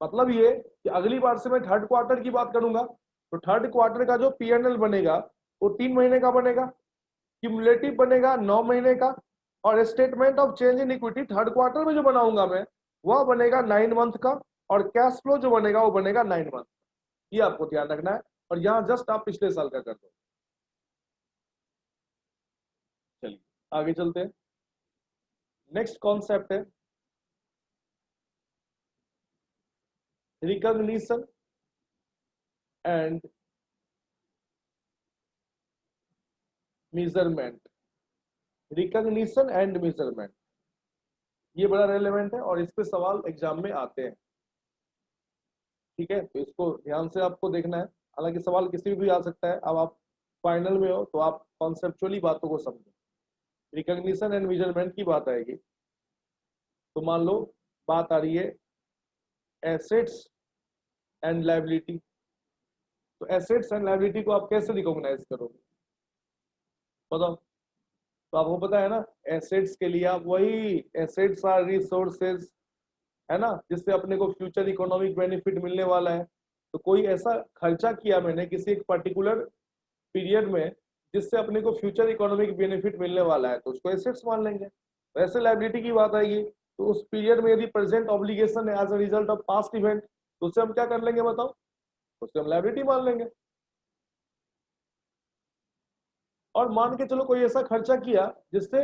मतलब ये कि अगली बार से मैं थर्ड क्वार्टर की बात करूंगा तो थर्ड क्वार्टर का जो पीएनएल बनेगा वो 3 महीने का बनेगा, क्यूमुलेटिव बनेगा 9 महीने का, और statement of change in equity third quarter में जो बनाऊंगा मैं वह बनेगा 9 मंथ का, और कैश फ्लो जो बनेगा वो बनेगा 9 मंथ। ये आपको ध्यान रखना है, और यहाँ जस्ट आप पिछले साल का कर दो। चलिए आगे चलते हैं। नेक्स्ट कॉन्सेप्ट है recognition and measurement. Recognition and measurement ये बड़ा रेलेवेंट है और इस पे सवाल एग्जाम में आते हैं। ठीक है, तो इसको ध्यान से आपको देखना है, हालांकि सवाल किसी भी आ सकता है। अब आप फाइनल में हो तो आप कॉन्सेप्चुअली बातों को समझो। रिकॉग्निशन एंड मेजरमेंट की बात आएगी तो मान लो बात आ रही है एसेट्स एंड लायबिलिटी। तो एसेट्स एंड लायबिलिटी को आप कैसे रिकॉग्नाइज करोगे बताओ? तो आपको पता है ना, एसेट्स के लिए आप वही एसेट्स आर रिसोर्सेज है ना, जिससे अपने को फ्यूचर इकोनॉमिक बेनिफिट मिलने वाला है। तो कोई ऐसा खर्चा किया मैंने किसी एक पर्टिकुलर पीरियड में जिससे अपने को फ्यूचर इकोनॉमिक बेनिफिट मिलने वाला है, तो उसको एसेट्स मान लेंगे। वैसे लायबिलिटी की बात आएगी तो उस पीरियड में यदि प्रेजेंट ऑब्लिगेशन है as a result of past event, तो उससे हम क्या कर लेंगे बताओ? उससे हम लायबिलिटी मान लेंगे। और मान के चलो कोई ऐसा खर्चा किया जिससे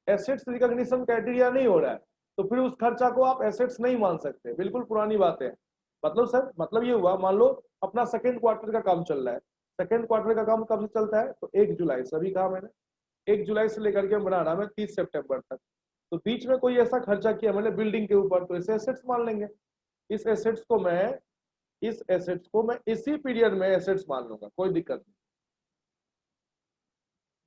एसेट्स रिकॉग्निशन क्राइटेरिया नहीं हो रहा है, तो फिर उस खर्चा को आप एसेट्स नहीं मान सकते, बिल्कुल पुरानी बात है। मतलब सर, मतलब ये हुआ, मान लो अपना सेकेंड क्वार्टर का काम चल रहा है। सेकेंड क्वार्टर का काम कब से चलता है? तो 1 जुलाई से, अभी कहा मैंने 1 जुलाई से लेकर के बना रहा मैं 30 सितंबर तक। तो बीच में कोई ऐसा खर्चा किया मैंने बिल्डिंग के ऊपर, तो इसे एसेट्स मान लेंगे। इस एसेट्स को मैं इसी पीरियड में एसेट्स मान लूंगा, कोई दिक्कत नहीं।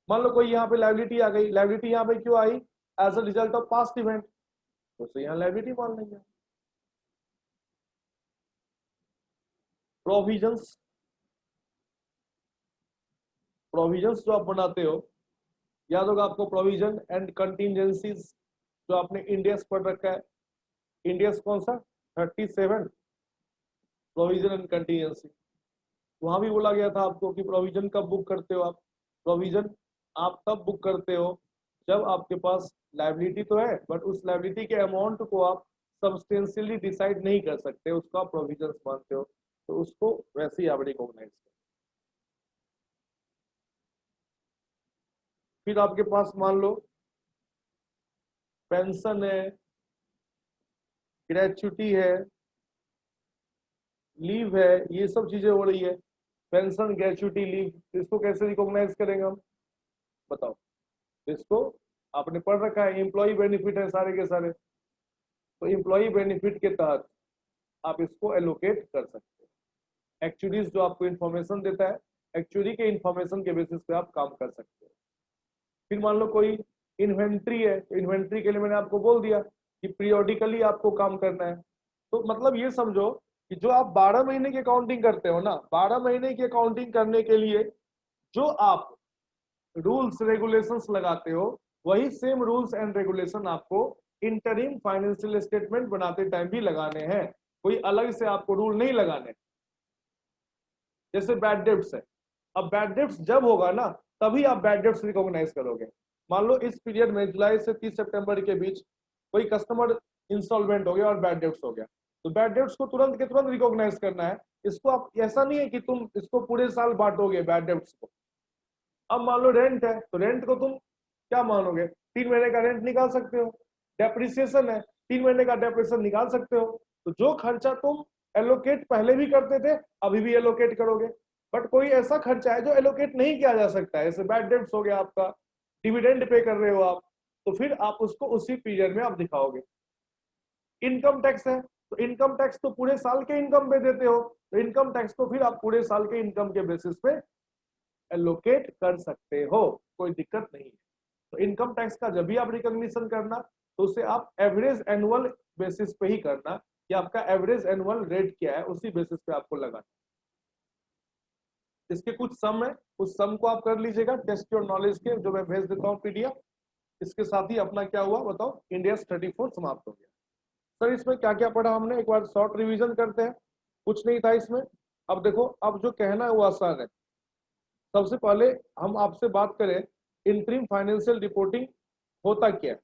मान लो कोई यहाँ पे लायबिलिटी आ गई, लायबिलिटी यहाँ पे क्यों आई? As a result of past event, तो उसे यहाँ लायबिलिटी मान लेंगे। प्रोविजंस, प्रोविजंस जो आप बनाते हो, याद होगा आपको प्रोविजन एंड कंटिजेंसीज, जो आपने इंडियस पढ़ रखा है। इंडियस कौन सा? 37 प्रोविजन एंड कंटिजेंसी। वहां भी बोला गया था आपको कि प्रोविजन कब बुक करते हो आप? प्रोविजन आप तब बुक करते हो जब आपके पास लायबिलिटी तो है, बट उस लायबिलिटी के अमाउंट को आप सब्सटेंशियली डिसाइड नहीं कर सकते, उसको आप प्रोविजन मानते हो, तो उसको वैसे ही आप रिकॉग्नाइज करो। फिर आपके पास मान लो पेंशन है, ग्रेचुटी है, लीव है, ये सब चीजें हो रही है। पेंशन, ग्रेचुटी, लीव, इसको कैसे रिकॉग्नाइज करेंगे हम बताओ? इसको आपने पढ़ रखा है, एम्प्लॉय बेनिफिट है सारे के सारे, तो एम्प्लॉय बेनिफिट के तहत आप इसको एलोकेट कर सकते हैं। एक्चुअलीज जो आपको इन्फॉर्मेशन देता है, एक्चुअली के इन्फॉर्मेशन के बेसिस पे आप काम कर सकते हैं। फिर मान लो कोई इन्वेंट्री है, तो इन्वेंट्री के लिए मैंने आपको बोल दिया कि पीरियोडिकली आपको काम करना है। तो मतलब ये समझो कि जो आप 12 महीने की अकाउंटिंग करते हो ना, 12 महीने की अकाउंटिंग करने के लिए जो आप रूल्स रेगुलेशंस लगाते हो, वही सेम रूल्स एंड रेगुलेशन आपको इंटरिम फाइनेंशियल स्टेटमेंट बनाते टाइम भी लगाने हैं। कोई अलग से आपको रूल नहीं लगाने। जैसे बैड डेब्ट्स है, अब बैड डेब्ट्स जब होगा ना तभी आप बैड डेब्ट्स रिकॉग्नाइज करोगे। मान लो इस पीरियड में जुलाई से 30 सितंबर के बीच कोई कस्टमर इंस्टॉलमेंट हो गया और बैड डेब्ट्स हो गया, तो बैड डेब्ट्स को तुरंत के तुरंत रिकॉग्नाइज करना है। इसको आप ऐसा नहीं है कि तुम इसको पूरे साल बांटोगे बैड डेब्ट्स को। अब मान लो रेंट है, तो रेंट को तुम क्या मानोगे, 3 महीने का रेंट निकाल सकते हो। डेप्रिसिएशन है, 3 महीने का डेप्रिसिएशन निकाल सकते हो। तो जो खर्चा तुम एलोकेट पहले भी करते थे, अभी भी एलोकेट करोगे। बट कोई ऐसा खर्चा है जो एलोकेट नहीं किया जा सकता है, जैसे बैड डेब्ट्स हो गया आपका, डिविडेंड पे कर रहे हो आप, तो फिर आप उसको उसी पीरियड में आप दिखाओगे। इनकम टैक्स है, तो इनकम टैक्स तो पूरे साल के इनकम पे देते हो, तो इनकम टैक्स को फिर आप पूरे साल के इनकम के बेसिस पे एलोकेट कर सकते हो, कोई दिक्कत नहीं है। तो इनकम टैक्स का जब भी आप रिकॉग्निशन करना, तो उसे आप एवरेज एनुअल बेसिस पे ही करना, कि आपका एवरेज एनुअल रेट क्या है, उसी बेसिस पे आपको लगाना। इसके कुछ सम है, उस सम को आप कर लीजिएगा टेस्ट योर नॉलेज के, जो मैं भेज देता हूँ पीडीएफ। इसके साथ ही अपना क्या हुआ बताओ, इंडिया स्टडी 4 समाप्त हो गया। सर इसमें क्या क्या पढ़ा हमने, एक बार शॉर्ट रिवीजन करते हैं। कुछ नहीं था इसमें। अब देखो, अब जो कहना है वो आसान है। सबसे पहले हम आपसे बात करें इंटरिम फाइनेंशियल रिपोर्टिंग होता क्या है।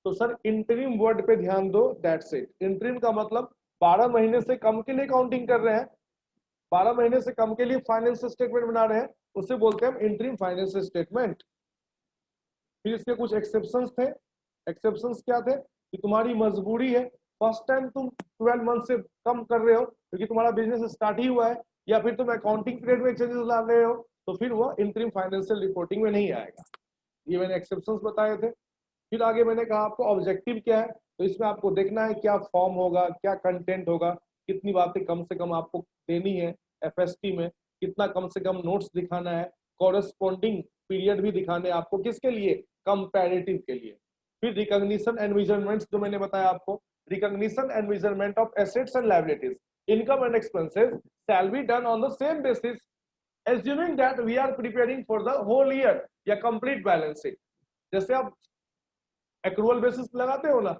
तो सर इंटरिम वर्ड पे ध्यान दो, दैट्स इट। इंटरिम का मतलब 12 महीने से कम के लिए काउंटिंग कर रहे हैं, 12 महीने से कम के लिए फाइनेंशियल स्टेटमेंट बना रहे हैं, उसे बोलते हैं इंटरिम फाइनेंशियल स्टेटमेंट। फिर इसके कुछ एक्सेप्शंस थे। एक्सेप्शंस क्या थे, कि तुम्हारी मजबूरी है, फर्स्ट टाइम तुम 12 मंथ से कम कर रहे हो क्योंकि तुम्हारा बिजनेस स्टार्ट ही हुआ है, या फिर तुम अकाउंटिंग पीरियड में चेंजेस ला रहे हो, तो फिर वो इंटरिम फाइनेंशियल रिपोर्टिंग में नहीं आएगा। ये मैंने एक्सेप्शंस बताए थे। फिर आगे मैंने कहा आपको ऑब्जेक्टिव क्या है, तो इसमें आपको देखना है क्या फॉर्म होगा, क्या कंटेंट होगा, कितनी बातें कम से कम आपको देनी है एफएसटी में, कितना कम से कम नोट्स दिखाना है, कॉरेस्पॉन्डिंग पीरियड भी दिखाने हैं आपको, किसके लिए, कंपैरेटिव के लिए। फिर रिकॉग्निशन एंड मेजरमेंट्स जो मैंने बताया आपको, recognition and measurement of assets and liabilities, income and expenses shall be done on the same basis assuming that we are preparing for the whole year या complete balance sheet। जैसे आप accrual basis लगाते हो ना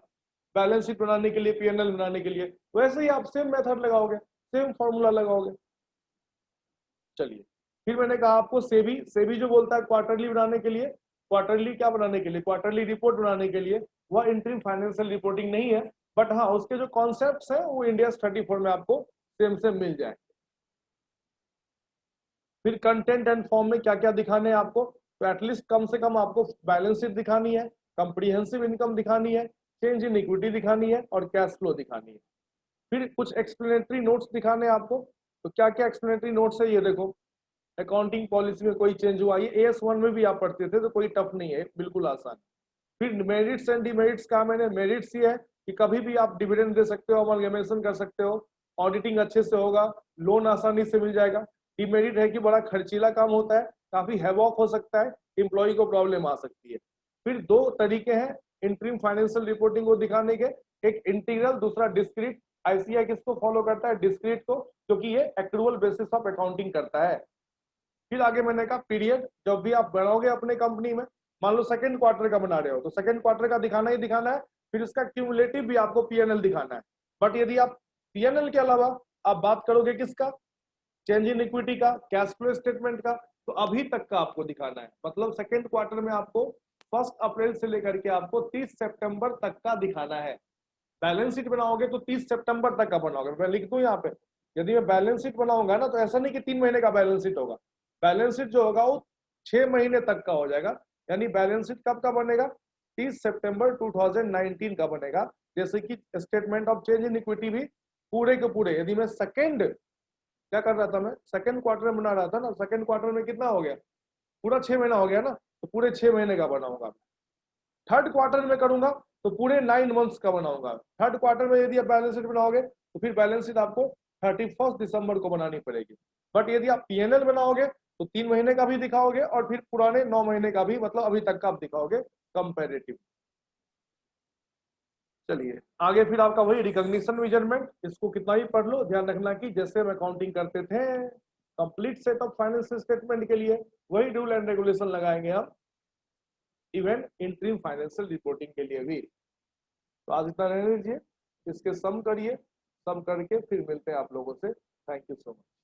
balance sheet बनाने के लिए, PNL बनाने के लिए, वैसे ही आप सेम मेथड लगाओगे, सेम फॉर्मूला लगाओगे। चलिए, फिर मैंने कहा आपको सेबी, सेबी जो बोलता है क्वार्टरली बनाने के लिए, क्वार्टरली क्या बनाने के लिए, क्वार्टरली रिपोर्ट बनाने के लिए, वह इंटरिम फाइनेंशियल रिपोर्टिंग नहीं है, बट हाँ उसके जो कॉन्सेप्ट्स हैं वो इंडिया 34 में आपको सेम सेम मिल जाए। फिर कंटेंट एंड फॉर्म में क्या क्या दिखाने हैं आपको, तो एटलीस्ट कम से कम आपको बैलेंस शीट दिखानी है, कंप्रीहेंसिव इनकम दिखानी है, चेंज इन इक्विटी दिखानी है, और कैश फ्लो दिखानी है। फिर कुछ एक्सप्लेनेटरी नोट्स दिखाने हैं आपको। तो क्या क्या एक्सप्लेनेटरी नोट्स है, ये देखो, अकाउंटिंग पॉलिसी में कोई चेंज हुआ, ये AS1 में भी आप पढ़ते थे, तो कोई टफ नहीं है, बिल्कुल आसान। फिर मेरिट्स एंड डिमेरिट्स का मैंने, मेरिट्स ये है कि कभी भी आप डिविडेंड दे सकते हो, अमलगमेशन कर सकते हो, ऑडिटिंग अच्छे से होगा, लोन आसानी से मिल जाएगा। डिमेरिट है कि बड़ा खर्चीला काम होता है, काफी हैवॉक हो सकता है, एम्प्लॉय को प्रॉब्लम आ सकती है। फिर दो तरीके हैं इंटरिम फाइनेंशियल रिपोर्टिंग को दिखाने के, एक इंटीग्रल, दूसरा डिस्क्रीट। आईसीआई किसको फॉलो करता है, डिस्क्रीट को, क्योंकि ये एक्रूअल बेसिस ऑफ अकाउंटिंग करता है। फिर आगे मैंने कहा पीरियड, जब भी आप बनाओगे अपने कंपनी में, मान लो सेकंड क्वार्टर का बना रहे हो, तो सेकंड क्वार्टर का दिखाना ही दिखाना है, फिर इसका क्यूमुलेटिव भी आपको पीएनएल दिखाना है। बट यदि आप पीएनएल के अलावा आप बात करोगे किसका, चेंज इन इक्विटी का, कैश फ्लो स्टेटमेंट का, तो अभी तक का आपको दिखाना है। मतलब सेकंड क्वार्टर में आपको 1 अप्रैल से लेकर के आपको 30 सितंबर तक का दिखाना है। बैलेंस शीट बनाओगे तो 30 सितंबर तक का बनाओगे, मैं लिख दूं यहाँ पे, यदि मैं बैलेंस शीट बनाऊंगा ना, तो ऐसा नहीं कि 3 महीने का बैलेंस शीट होगा, बैलेंस शीट जो होगा वो 6 महीने तक का हो जाएगा। यानी बैलेंस शीट कब का बनेगा, 30 सितंबर 2019 का बनेगा। जैसे कि statement of change in equity भी पूरे के पूरे, यदि मैं सेकंड क्या कर रहा था, मैं सेकंड क्वार्टर में बना रहा था ना, सेकंड क्वार्टर में कितना हो गया, पूरा 6 महीना हो गया ना, तो पूरे 6 महीने का बनाऊंगा। थर्ड क्वार्टर में करूंगा तो पूरे 9 मंथ्स का बनाऊंगा। थर्ड क्वार्टर में यदि आप बैलेंस शीट बनाओगे तो फिर बैलेंस शीट आपको 31 दिसंबर को बनानी पड़ेगी। बट यदि आप पीएनएल बनाओगे तो 3 महीने का भी दिखाओगे, और फिर पुराने 9 महीने का भी, मतलब अभी तक का आप दिखाओगे कंपेरेटिव। चलिए आगे, फिर आपका वही रिकॉग्निशन मेजरमेंट, इसको कितना ही पढ़ लो, ध्यान रखना कि जैसे हम अकाउंटिंग करते थे complete set of financial statement के लिए, वही रूल एंड रेगुलेशन लगाएंगे हम इवन इंटरिम फाइनेंशियल रिपोर्टिंग के लिए भी। तो आज इतना रहने दीजिए, इसके सम करिए, सम करके फिर मिलते हैं आप लोगों से। Thank you so much.